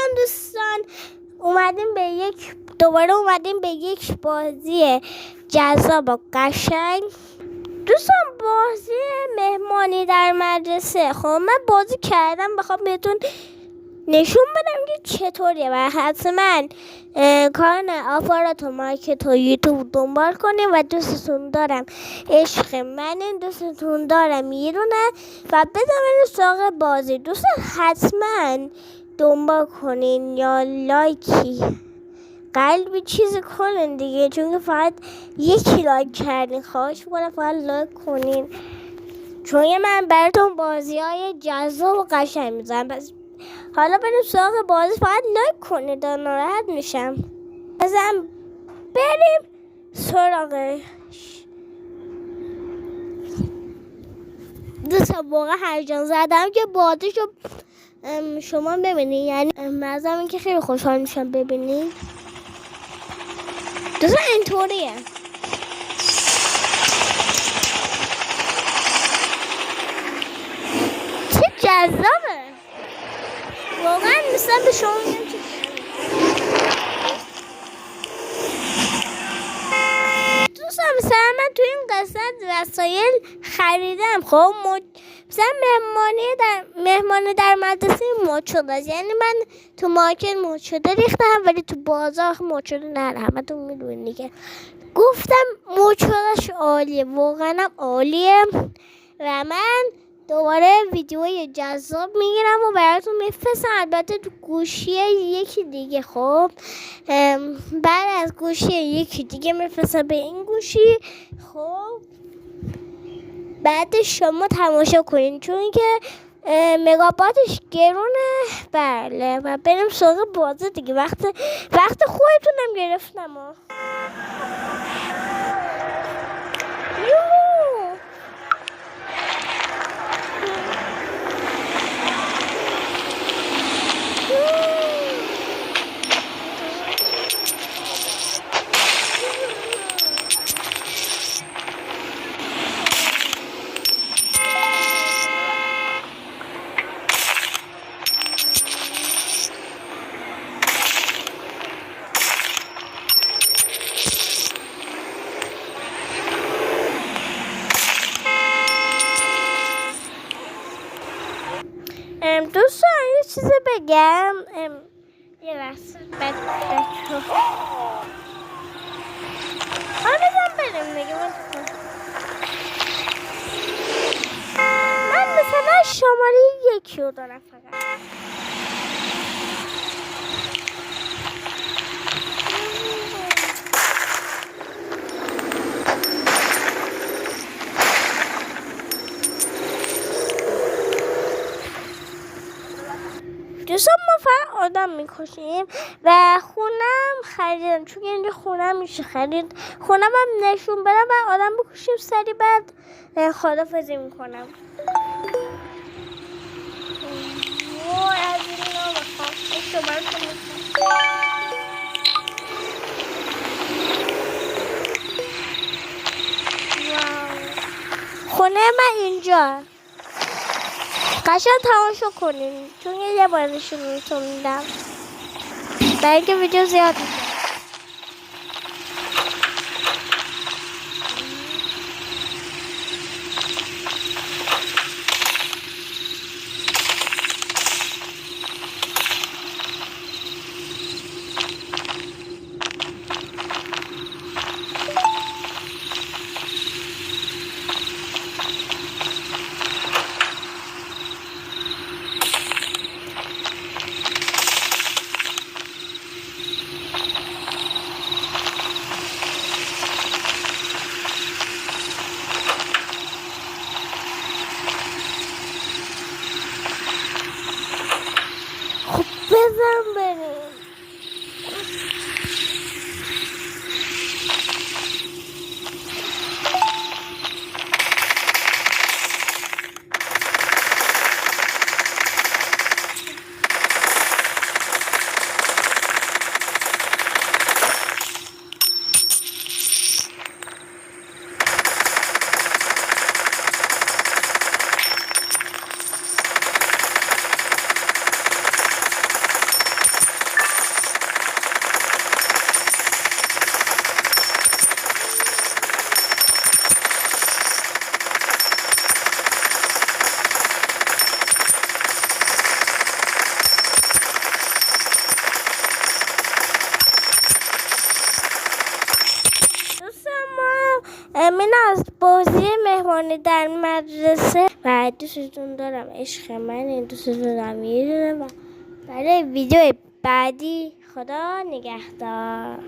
سلام دوستان، دوباره اومدیم به یک بازی جذاب و قشنگ. دوستان بازی مهمانی در مدرسه. خب من بازی کردم، بخوام بهتون نشون بدم که چطوریه و حتما کانال آپارات و مارکت و یوتیوب دنبال کنیم و دوستتون دارم. عشق منین، دوستتون دارم یه دونه و بزنید سراغ بازی. دوستان حتما دنبال کنین یا لایکی قلبی چیزی کنین دیگه، چون که فقط یکی لایک کردین. خواهش میکنم فقط لایک کنین، چون من براتون بازی های جذاب و قشنگ میذارم. پس حالا بریم سراغ بازی، فقط لایک کنید، ناراحت میشم. بزن بریم سراغش. دوستان واقعا هیجان زدم که بازیشو شما ببینید، یعنی مزم این که خیلی خوشحال میشم ببینید. دوستان اینطوریه. چه جذابه واقعا، مثلا به شما میگم چه دوستان. مثلا من تو این قسمت وسایل خریدم. خب مثلا مهمانی در مدرسه مد شده است، یعنی من تو مارکت مد شده ریختم ولی تو بازار مد شده نه، همتون میدونین دیگه. گفتم مد شدهش عالیه، واقعا عالیه و من دوباره ویدیوی جذاب میگیرم و براتون میفرستم، البته تو گوشی یکی دیگه. خب بعد از گوشی یکی دیگه میفرستم به این گوشی. خب بعد شما تماشا کنین، چون که مگاباتش گرونه. بله و بریم سراغ بازی دیگه. وقت خودتونم گرفتم. دوستان یه چیزی بگم. یه لحظه بزن بریم دیگه. من مثلا شماره 1 رو دارم فقط. دوستان ما فقط آدم میکشیم و خونم خریدم، چون اینجا خونم میشه خرید. خونم هم نشون بدم و آدم بکشیم سری بعد خدافظی میکنم. از این ها بخوام خونه من اینجا. قشنگ تماشا کنین، چون یه بار نشونتون میدم برای اینکه ویدیو زیاد میشه. بزن بریم. مهمانی در مدرسه و دوستتون دارم. عشق من این دوستتون دارم میدونم. برای ویدیو بعدی خدا نگهدار.